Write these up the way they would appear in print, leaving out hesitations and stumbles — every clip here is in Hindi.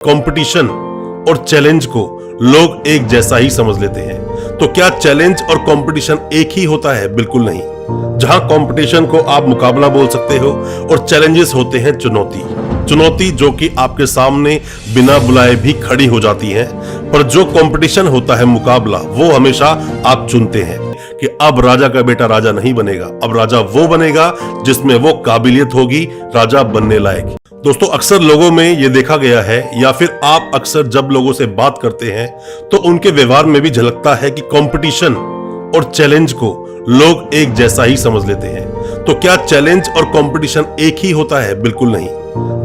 कंपटीशन और चैलेंज को लोग एक जैसा ही समझ लेते हैं। तो क्या चैलेंज और कंपटीशन एक ही होता है? बिल्कुल नहीं। जहां कंपटीशन को आप मुकाबला बोल सकते हो और चैलेंजेस होते हैं चुनौती जो कि आपके सामने बिना बुलाए भी खड़ी हो जाती है। पर जो कंपटीशन होता है, मुकाबला, वो हमेशा आप चुनते हैं कि अब राजा का बेटा राजा नहीं बनेगा, अब राजा वो बनेगा जिसमें वो काबिलियत होगी राजा बनने लायक। दोस्तों, अक्सर लोगों में ये देखा गया है या फिर आप अक्सर जब लोगों से बात करते हैं तो उनके व्यवहार में भी झलकता है कि कंपटीशन और चैलेंज को लोग एक जैसा ही समझ लेते हैं। तो क्या चैलेंज और कंपटीशन एक ही होता है? बिल्कुल नहीं।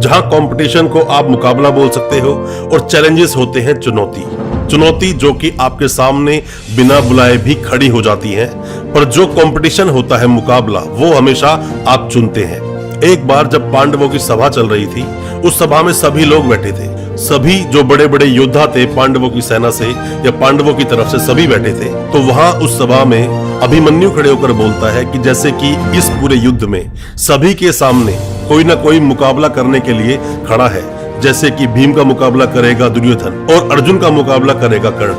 जहां कंपटीशन को आप मुकाबला बोल सकते हो और चैलेंजेस होते हैं चुनौती जो कि आपके सामने बिना बुलाए भी खड़ी हो जाती है। पर जो कंपटीशन होता है, मुकाबला, वो हमेशा आप चुनते हैं। एक बार जब पांडवों की सभा चल रही थी, उस सभा में सभी लोग बैठे थे। सभी जो बड़े बड़े योद्धा थे पांडवों की सेना से या पांडवों की तरफ से, सभी बैठे थे। तो वहां उस सभा में अभिमन्यु खड़े होकर बोलता है कि जैसे कि इस पूरे युद्ध में सभी के सामने कोई ना कोई मुकाबला करने के लिए खड़ा है। जैसे कि भीम का मुकाबला करेगा दुर्योधन और अर्जुन का मुकाबला करेगा कर्ण,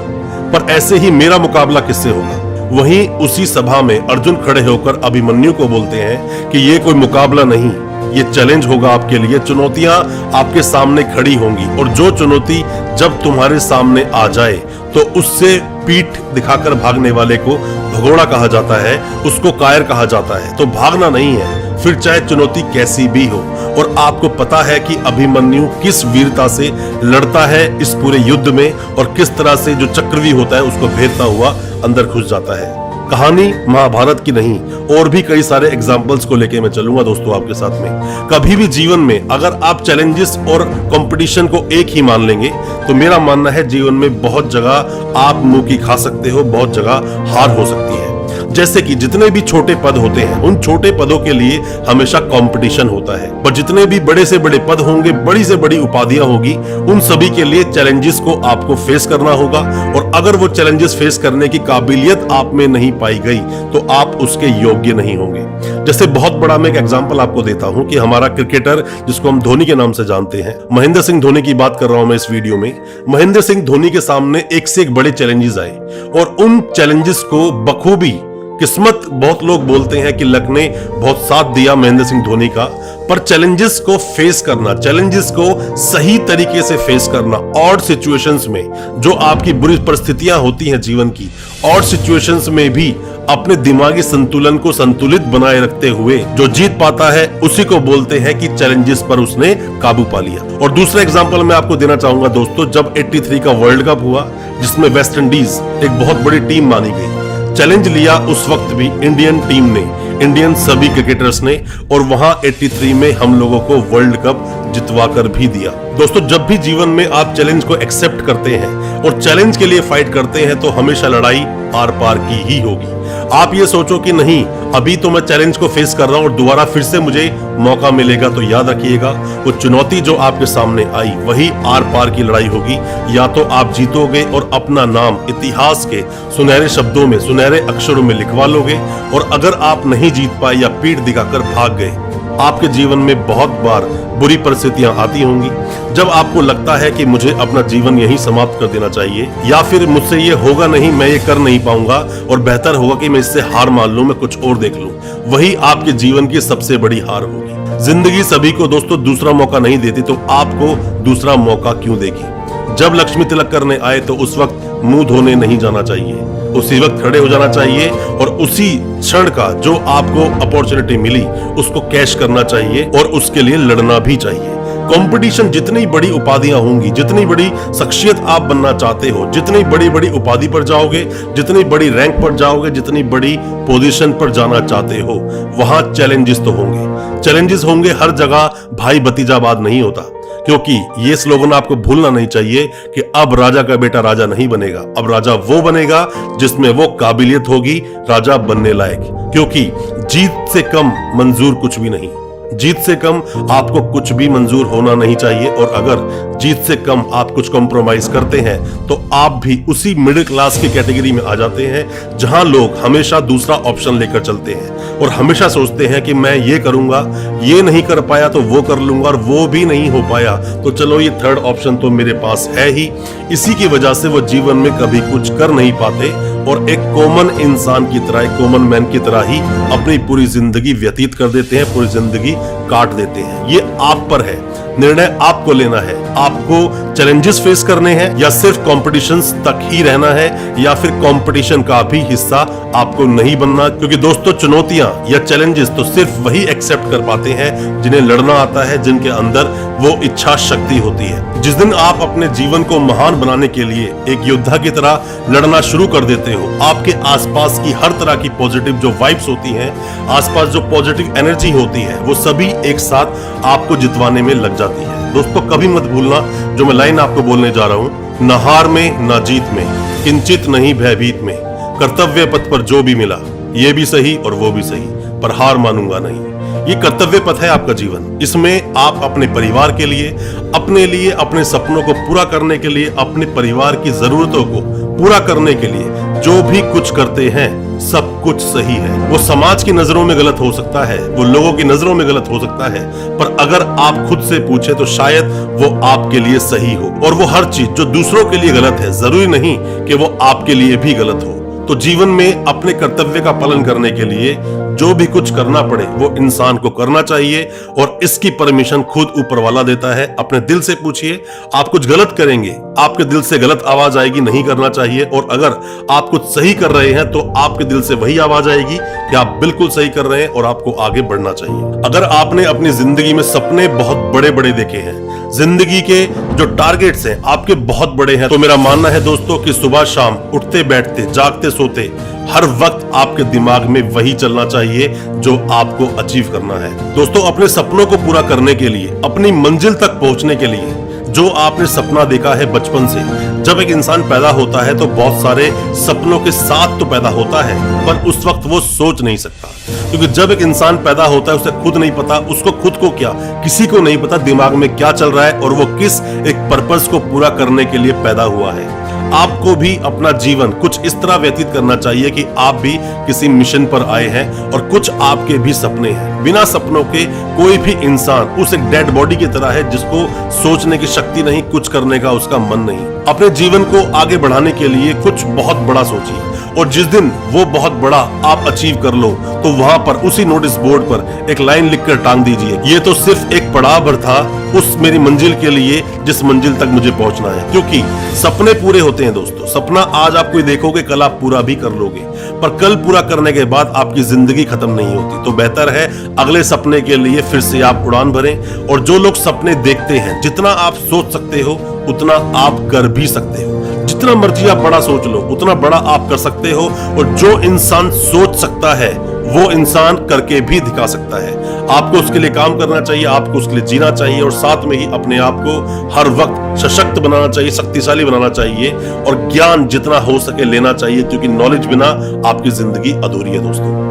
पर ऐसे ही मेरा मुकाबला किससे होगा? वहीं उसी सभा में अर्जुन खड़े होकर अभिमन्यु को बोलते हैं कि ये कोई मुकाबला नहीं, ये चैलेंज होगा आपके लिए। चुनौतियां आपके सामने खड़ी होंगी और जो चुनौती जब तुम्हारे सामने आ जाए तो उससे पीठ दिखाकर भागने वाले को भगोड़ा कहा जाता है, उसको कायर कहा जाता है। तो भागना नहीं है, फिर चाहे चुनौती कैसी भी हो। और आपको पता है कि अभिमन्यु किस वीरता से लड़ता है इस पूरे युद्ध में और किस तरह से जो चक्रव्यूह होता है उसको भेदता हुआ अंदर घुस जाता है। कहानी महाभारत की नहीं, और भी कई सारे एग्जाम्पल्स को लेके मैं चलूंगा दोस्तों आपके साथ में। कभी भी जीवन में अगर आप चैलेंजेस और कंपटीशन को एक ही मान लेंगे तो मेरा मानना है जीवन में बहुत जगह आप मुंह की खा सकते हो, बहुत जगह हार हो सकती है। जैसे कि जितने भी छोटे पद होते हैं, उन छोटे पदों के लिए हमेशा कंपटीशन होता है, पर जितने भी बड़े से बड़े पद होंगे, बड़ी से बड़ी उपाधियां होगी, उन सभी के लिए चैलेंजेस को आपको फेस करना होगा। और अगर वो चैलेंजेस फेस करने की काबिलियत आप में नहीं पाई गई तो आप उसके योग्य नहीं होंगे। जैसे बहुत बड़ा मैं एक एग्जांपल आपको देता हूं कि हमारा क्रिकेटर जिसको हम धोनी के नाम से जानते हैं, महेंद्र सिंह धोनी की बात कर रहा हूं मैं इस वीडियो में। महेंद्र सिंह धोनी के सामने एक से एक बड़े चैलेंजेस आए और उन चैलेंजेस को बखूबी, किस्मत बहुत लोग बोलते हैं कि लक ने बहुत साथ दिया महेंद्र सिंह धोनी का, पर चैलेंजेस को फेस करना, चैलेंजेस को सही तरीके से फेस करना, ऑड सिचुएशंस में, जो आपकी बुरी परिस्थितियां होती हैं जीवन की, ऑड सिचुएशंस में भी अपने दिमागी संतुलन को संतुलित बनाए रखते हुए जो जीत पाता है उसी को बोलते हैं कि चैलेंजेस पर उसने काबू पा लिया। और दूसरा एग्जांपल मैं आपको देना चाहूंगा दोस्तों, जब 83 का वर्ल्ड कप हुआ जिसमें वेस्ट इंडीज एक बहुत बड़ी टीम मानी गई, चैलेंज लिया उस वक्त भी इंडियन टीम ने, इंडियन सभी क्रिकेटर्स ने, और वहां 83 में हम लोगों को वर्ल्ड कप जितवा कर भी दिया। दोस्तों, जब भी जीवन में आप चैलेंज को एक्सेप्ट करते हैं और चैलेंज के लिए फाइट करते हैं तो हमेशा लड़ाई आर पार की ही होगी। आप ये सोचो कि नहीं, अभी तो मैं चैलेंज को फेस कर रहा हूं और दोबारा फिर से मुझे मौका मिलेगा, तो याद रखिएगा वो चुनौती जो आपके सामने आई वही आर पार की लड़ाई होगी। या तो आप जीतोगे और अपना नाम इतिहास के सुनहरे शब्दों में, सुनहरे अक्षरों में लिखवा लोगे, और अगर आप नहीं जीत पाए या पीठ दिखाकर भाग गए, आपके जीवन में बहुत बार बुरी परिस्थितियां आती होंगी जब आपको लगता है कि मुझे अपना जीवन यहीं समाप्त कर देना चाहिए, या फिर मुझसे ये होगा नहीं, मैं ये कर नहीं पाऊंगा और बेहतर होगा कि मैं इससे हार मान लूं, मैं कुछ और देख लूं। वही आपके जीवन की सबसे बड़ी हार होगी। जिंदगी सभी को दोस्तों दूसरा मौका नहीं देती, तो आपको दूसरा मौका क्यों देगी? जब लक्ष्मी तिलक करने आए तो उस वक्त मुंह धोने नहीं जाना चाहिए, उसी वक्त खड़े हो जाना चाहिए और उसी क्षण का जो आपको अपॉर्चुनिटी मिली उसको कैश करना चाहिए और उसके लिए लड़ना भी चाहिए। कंपटीशन, जितनी बड़ी उपाधियां होंगी, जितनी बड़ी शख्सियत आप बनना चाहते हो, जितनी बड़ी बड़ी उपाधि पर जाओगे, जितनी बड़ी रैंक पर जाओगे, जितनी बड़ी पोजीशन पर जाना चाहते हो, वहां चैलेंजेस तो होंगे। चैलेंजेस होंगे हर जगह, भाई भतीजावाद नहीं होता। क्योंकि ये स्लोगन आपको भूलना नहीं चाहिए कि अब राजा का बेटा राजा नहीं बनेगा, अब राजा वो बनेगा जिसमें वो काबिलियत होगी राजा बनने लायक। क्योंकि जीत से कम मंजूर कुछ भी नहीं। जीत से कम आपको कुछ भी मंजूर होना नहीं चाहिए, और अगर जीत से कम आप कुछ कॉम्प्रोमाइज करते हैं तो आप भी उसी मिडिल क्लास की कैटेगरी में आ जाते हैं जहां लोग हमेशा दूसरा ऑप्शन लेकर चलते हैं और हमेशा सोचते हैं कि मैं ये करूंगा, ये नहीं कर पाया तो वो कर लूंगा, और वो भी नहीं हो पाया तो चलो ये थर्ड ऑप्शन तो मेरे पास है ही। इसी की वजह से वो जीवन में कभी कुछ कर नहीं पाते और एक कॉमन इंसान की तरह, एक कॉमन मैन की तरह ही अपनी पूरी जिंदगी व्यतीत कर देते हैं, पूरी जिंदगी काट देते हैं। ये आप पर है, निर्णय आपको लेना है। आपको चैलेंजेस फेस करने हैं या सिर्फ कॉम्पिटिशंस तक ही रहना है, या फिर कंपटीशन का भी हिस्सा आपको नहीं बनना। क्योंकि दोस्तों, चुनौतियां या चैलेंजेस तो सिर्फ वही एक्सेप्ट कर पाते हैं जिन्हें लड़ना आता है, जिनके अंदर वो इच्छा शक्ति होती है। जिस दिन आप अपने जीवन को महान बनाने के लिए एक योद्धा की तरह लड़ना शुरू कर देते हो, आपके आसपास की हर तरह की पॉजिटिव जो वाइब्स होती हैं, आसपास जो पॉजिटिव एनर्जी होती है, वो सभी एक साथ आपको जितवाने में लग जाती है। दोस्तों, कभी मत भूलना जो मैं लाइन आपको बोलने जा रहा हूं, न हार में न जीत में, किंचित नहीं भयभीत में, कर्तव्य पथ पर जो भी मिला, ये भी सही और वो भी सही, पर हार मानूंगा नहीं। ये कर्तव्य पथ है आपका जीवन। इसमें आप अपने परिवार के लिए, अपने सपनों को पूरा करने के लिए, अपने परिवार की जरूरतों को पूरा करने के लिए जो भी कुछ करते हैं, सब कुछ सही है। वो समाज की नजरों में गलत हो सकता है, वो लोगों की नजरों में गलत हो सकता है, पर अगर आप खुद से पूछे तो शायद वो आपके लिए सही हो। और वो हर चीज जो दूसरों के लिए गलत है, जरूरी नहीं कि वो आपके लिए भी गलत हो। तो जीवन में अपने कर्तव्य का पालन करने के लिए जो भी कुछ करना पड़े वो इंसान को करना चाहिए, और इसकी परमिशन खुद ऊपर वाला देता है। अपने दिल से पूछिए, आप कुछ गलत करेंगे, आपके दिल से गलत आवाज आएगी, नहीं करना चाहिए। और अगर आप कुछ सही कर रहे हैं तो आपके दिल से वही आवाज आएगी कि आप बिल्कुल सही कर रहे हैं और आपको आगे बढ़ना चाहिए। अगर आपने अपनी जिंदगी में सपने बहुत बड़े बड़े देखे हैं, जिंदगी के जो टारगेट्स हैं आपके बहुत बड़े हैं, तो मेरा मानना है दोस्तों कि सुबह शाम उठते बैठते जागते सोते हर वक्त आपके दिमाग में वही चलना चाहिए जो आपको अचीव करना है। दोस्तों, अपने सपनों को पूरा करने के लिए, अपनी मंजिल तक पहुंचने के लिए, जो आपने सपना देखा है बचपन से, जब एक इंसान पैदा होता है तो बहुत सारे सपनों के साथ तो पैदा होता है, पर उस वक्त वो सोच नहीं सकता। क्योंकि जब एक इंसान पैदा होता है उसे खुद नहीं पता, उसको खुद को क्या, किसी को नहीं पता दिमाग में क्या चल रहा है और वो किस एक पर्पस को पूरा करने के लिए पैदा हुआ है। आपको भी अपना जीवन कुछ इस तरह व्यतीत करना चाहिए कि आप भी किसी मिशन पर आए हैं और कुछ आपके भी सपने हैं। बिना सपनों के कोई भी इंसान उस एक डेड बॉडी की तरह है जिसको सोचने की शक्ति नहीं, कुछ करने का उसका मन नहीं। अपने जीवन को आगे बढ़ाने के लिए कुछ बहुत बड़ा सोचिए, और जिस दिन वो बहुत बड़ा आप अचीव कर लो तो वहां पर उसी नोटिस बोर्ड पर एक लाइन लिखकर टांग दीजिए, ये तो सिर्फ एक पड़ाव भर था उस मेरी मंजिल के लिए जिस मंजिल तक मुझे पहुंचना है। क्योंकि सपने पूरे होते हैं दोस्तों। सपना आज आप कोई देखोगे, कल आप पूरा भी कर लोगे, पर कल पूरा करने के बाद आपकी जिंदगी खत्म नहीं होती। तो बेहतर है अगले सपने के लिए फिर से आप उड़ान भरें। और जो लोग सपने देखते हैं, जितना आप सोच सकते हो उतना आप कर भी सकते हो। जितना मर्जी आप बड़ा सोच लो उतना बड़ा आप कर सकते हो। और जो इंसान सोच सकता है वो इंसान करके भी दिखा सकता है। आपको उसके लिए काम करना चाहिए, आपको उसके लिए जीना चाहिए, और साथ में ही अपने आप को हर वक्त सशक्त बनाना चाहिए, शक्तिशाली बनाना चाहिए, और ज्ञान जितना हो सके लेना चाहिए, क्योंकि नॉलेज बिना आपकी जिंदगी अधूरी है दोस्तों।